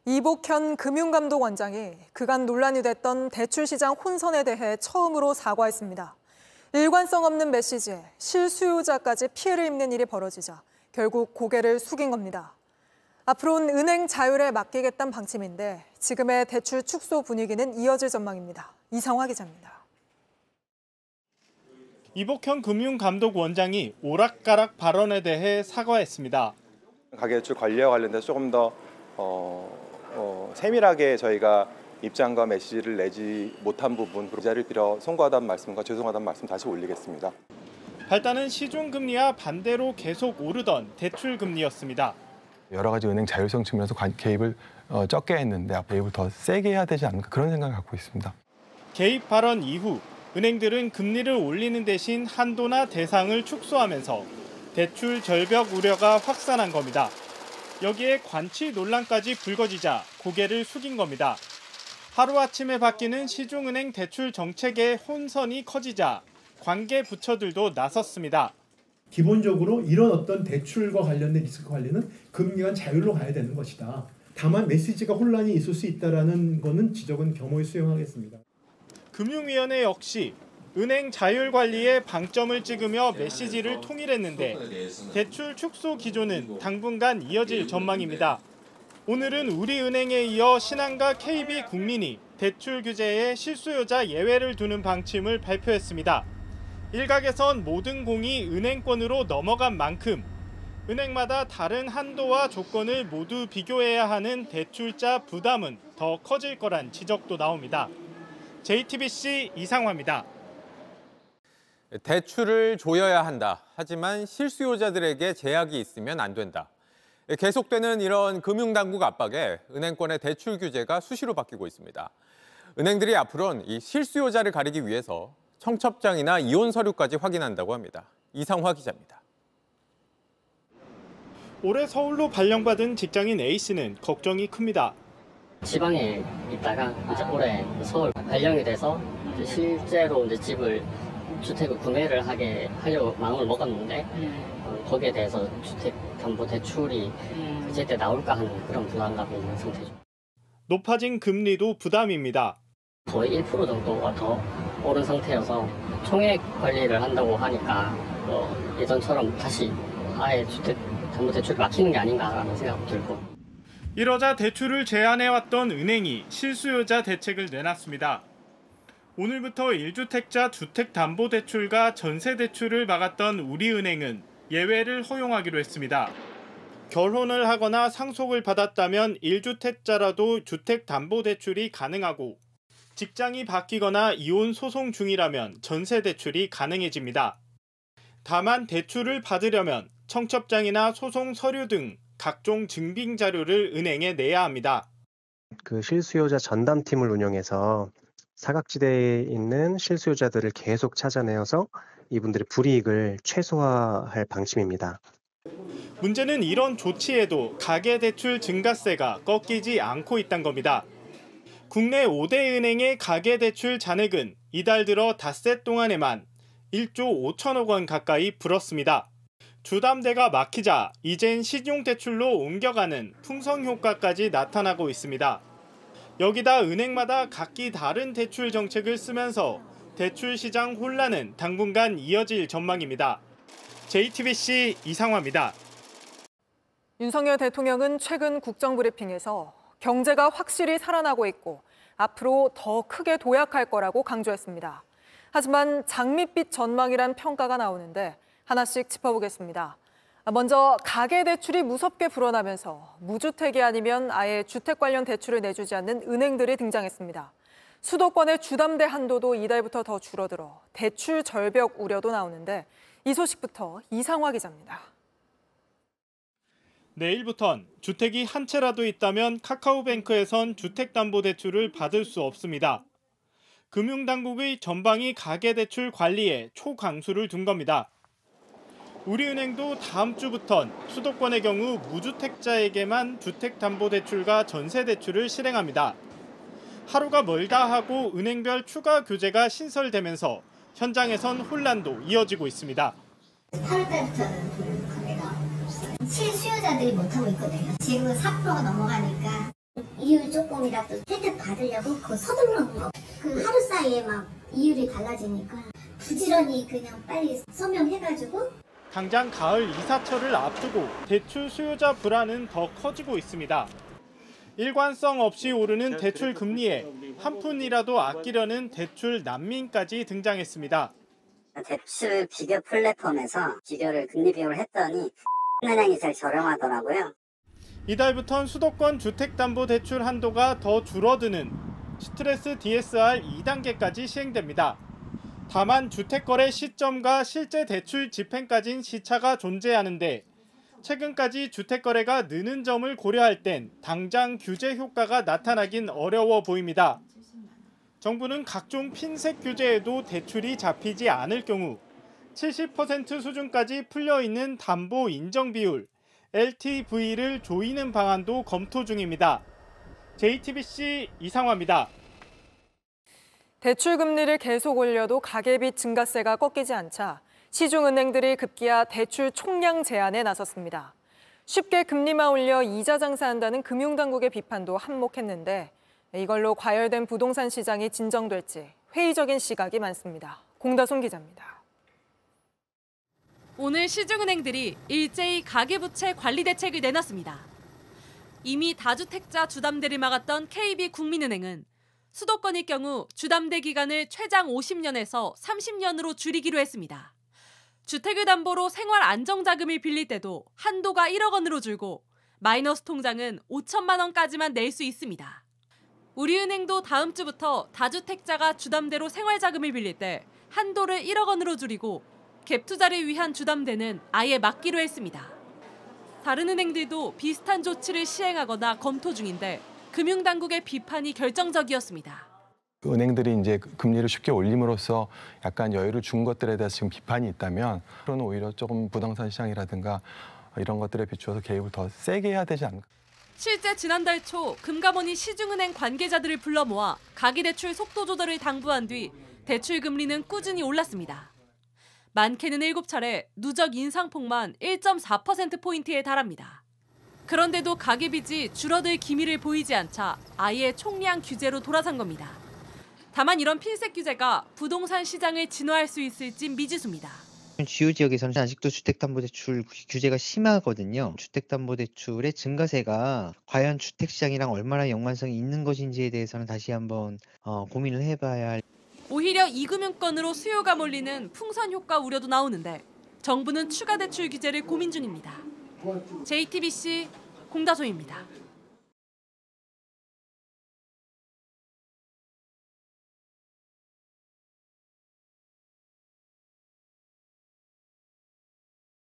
이복현 금융감독원장이 그간 논란이 됐던 대출시장 혼선에 대해 처음으로 사과했습니다. 일관성 없는 메시지에 실수요자까지 피해를 입는 일이 벌어지자 결국 고개를 숙인 겁니다. 앞으로는 은행 자율에 맡기겠다는 방침인데 지금의 대출 축소 분위기는 이어질 전망입니다. 이상화 기자입니다. 이복현 금융감독원장이 오락가락 발언에 대해 사과했습니다. 가계대출 관리와 관련돼서 조금 더 세밀하게 저희가 입장과 메시지를 내지 못한 부분, 그 자리를 빌어 송구하다는 말씀과 죄송하다는 말씀 다시 올리겠습니다. 발단은 시중금리와 반대로 계속 오르던 대출금리였습니다. 여러 가지 은행 자율성 측면에서 개입을 적게 했는데 개입을 더 세게 해야 되지 않을까 그런 생각을 갖고 있습니다. 개입 발언 이후 은행들은 금리를 올리는 대신 한도나 대상을 축소하면서 대출 절벽 우려가 확산한 겁니다. 여기에 관치 논란까지 불거지자 고개를 숙인 겁니다. 하루아침에 바뀌는 시중은행 대출 정책의 혼선이 커지자 관계 부처들도 나섰습니다. 기본적으로 이런 어떤 대출과 관련된 리스크 관리는 금융기관 자율로 가야 되는 것이다. 다만 메시지가 혼란이 있을 수 있다는 것은 지적은 겸허히 수용하겠습니다. 금융위원회 역시 은행 자율 관리에 방점을 찍으며 메시지를 통일했는데 대출 축소 기조는 당분간 이어질 전망입니다. 오늘은 우리은행에 이어 신한과 KB국민이 대출 규제에 실수요자 예외를 두는 방침을 발표했습니다. 일각에선 모든 공이 은행권으로 넘어간 만큼 은행마다 다른 한도와 조건을 모두 비교해야 하는 대출자 부담은 더 커질 거란 지적도 나옵니다. JTBC 이상화입니다. 대출을 조여야 한다. 하지만 실수요자들에게 제약이 있으면 안 된다. 계속되는 이런 금융당국 압박에 은행권의 대출 규제가 수시로 바뀌고 있습니다. 은행들이 앞으로는 이 실수요자를 가리기 위해서 청첩장이나 이혼 서류까지 확인한다고 합니다. 이상화 기자입니다. 올해 서울로 발령받은 직장인 A씨는 걱정이 큽니다. 지방에 있다가 이제 올해 서울 발령이 돼서 이제 실제로 이제 주택을 구매를 하려고 마음을 먹었는데 거기에 대해서 주택담보대출이 제때 나올까 하는 그런 불안감이 있는 상태죠. 높아진 금리도 부담입니다. 거의 1% 정도가 더 오른 상태여서 총액 관리를 한다고 하니까 예전처럼 다시 아예 주택담보대출을 막히는 게 아닌가라는 생각도 들고. 이러자 대출을 제한해왔던 은행이 실수요자 대책을 내놨습니다. 오늘부터 1주택자 주택담보대출과 전세대출을 막았던 우리은행은 예외를 허용하기로 했습니다. 결혼을 하거나 상속을 받았다면 1주택자라도 주택담보대출이 가능하고 직장이 바뀌거나 이혼 소송 중이라면 전세대출이 가능해집니다. 다만 대출을 받으려면 청첩장이나 소송 서류 등 각종 증빙 자료를 은행에 내야 합니다. 그 실수요자 전담팀을 운영해서 사각지대에 있는 실수요자들을 계속 찾아내어서 이분들의 불이익을 최소화할 방침입니다. 문제는 이런 조치에도 가계대출 증가세가 꺾이지 않고 있다는 겁니다. 국내 5대 은행의 가계대출 잔액은 이달 들어 닷새 동안에만 1조 5천억 원 가까이 불었습니다. 주담대가 막히자 이젠 신용대출로 옮겨가는 풍성효과까지 나타나고 있습니다. 여기다 은행마다 각기 다른 대출 정책을 쓰면서 대출 시장 혼란은 당분간 이어질 전망입니다. JTBC 이상화입니다. 윤석열 대통령은 최근 국정브리핑에서 경제가 확실히 살아나고 있고 앞으로 더 크게 도약할 거라고 강조했습니다. 하지만 장밋빛 전망이란 평가가 나오는데 하나씩 짚어보겠습니다. 먼저 가계대출이 무섭게 불어나면서 무주택이 아니면 아예 주택 관련 대출을 내주지 않는 은행들이 등장했습니다. 수도권의 주담대 한도도 이달부터 더 줄어들어 대출 절벽 우려도 나오는데 이 소식부터 이상화 기자입니다. 내일부턴 주택이 한 채라도 있다면 카카오뱅크에선 주택담보대출을 받을 수 없습니다. 금융당국의 전방위 가계대출 관리에 초강수를 둔 겁니다. 우리은행도 다음 주부턴 수도권의 경우 무주택자에게만 주택담보대출과 전세대출을 실행합니다. 하루가 멀다 하고 은행별 추가 규제가 신설되면서 현장에선 혼란도 이어지고 있습니다. 8월 달부터는 구매가 없어요. 실수요자들이 못하고 있거든요. 지금은 4%가 넘어가니까 이율 조금이라도 혜택 받으려고 그거 서둘러는 거. 그 하루 사이에 막 이율이 달라지니까 부지런히 그냥 빨리 서명해가지고. 당장 가을 이사철을 앞두고 대출 수요자 불안은 더 커지고 있습니다. 일관성 없이 오르는 대출 금리에 한 푼이라도 아끼려는 대출 난민까지 등장했습니다. 대출 비교 플랫폼에서 비교를 금리 비교를 했더니 은행이 제일 저렴하더라고요. 이달부터는 수도권 주택담보대출 한도가 더 줄어드는 스트레스 DSR 2단계까지 시행됩니다. 다만 주택거래 시점과 실제 대출 집행까지는 시차가 존재하는데 최근까지 주택거래가 느는 점을 고려할 땐 당장 규제 효과가 나타나긴 어려워 보입니다. 정부는 각종 핀셋 규제에도 대출이 잡히지 않을 경우 70% 수준까지 풀려있는 담보 인정 비율, LTV를 조이는 방안도 검토 중입니다. JTBC 이상화입니다. 대출 금리를 계속 올려도 가계빚 증가세가 꺾이지 않자 시중은행들이 급기야 대출 총량 제한에 나섰습니다. 쉽게 금리만 올려 이자 장사한다는 금융당국의 비판도 한몫했는데 이걸로 과열된 부동산 시장이 진정될지 회의적인 시각이 많습니다. 공다솜 기자입니다. 오늘 시중은행들이 일제히 가계부채 관리 대책을 내놨습니다. 이미 다주택자 주담대를 막았던 KB국민은행은 수도권일 경우 주담대 기간을 최장 50년에서 30년으로 줄이기로 했습니다. 주택을 담보로 생활 안정자금을 빌릴 때도 한도가 1억 원으로 줄고 마이너스 통장은 5천만 원까지만 낼 수 있습니다. 우리은행도 다음 주부터 다주택자가 주담대로 생활자금을 빌릴 때 한도를 1억 원으로 줄이고 갭 투자를 위한 주담대는 아예 막기로 했습니다. 다른 은행들도 비슷한 조치를 시행하거나 검토 중인데 금융당국의 비판이 결정적이었습니다. 은행들이 이제 금리를 쉽게 올림으로써 약간 여유를 준 것들에 대해서 지금 비판이 있다면 그런 오히려 조금 부동산 시장이라든가 이런 것들에 비추어서 개입을 더 세게 해야 되지 않을까. 실제 지난달 초 금감원이 시중은행 관계자들을 불러 모아 가계대출 속도 조절을 당부한 뒤 대출 금리는 꾸준히 올랐습니다. 많게는 7차례, 누적 인상폭만 1.4%포인트에 달합니다. 그런데도 가계빚이 줄어들 기미를 보이지 않자 아예 총량 규제로 돌아선 겁니다. 다만 이런 핀셋 규제가 부동산 시장을 진화할 수 있을지 미지수입니다. 주요 지역에서는 아직도 주택담보대출 규제가 심하거든요. 주택담보대출의 증가세가 과연 주택시장이랑 얼마나 연관성이 있는 것인지에 대해서는 다시 한번 고민을 해봐야 할. 오히려 이금융권으로 수요가 몰리는 풍선 효과 우려도 나오는데 정부는 추가 대출 규제를 고민 중입니다. JTBC 공다솜입니다.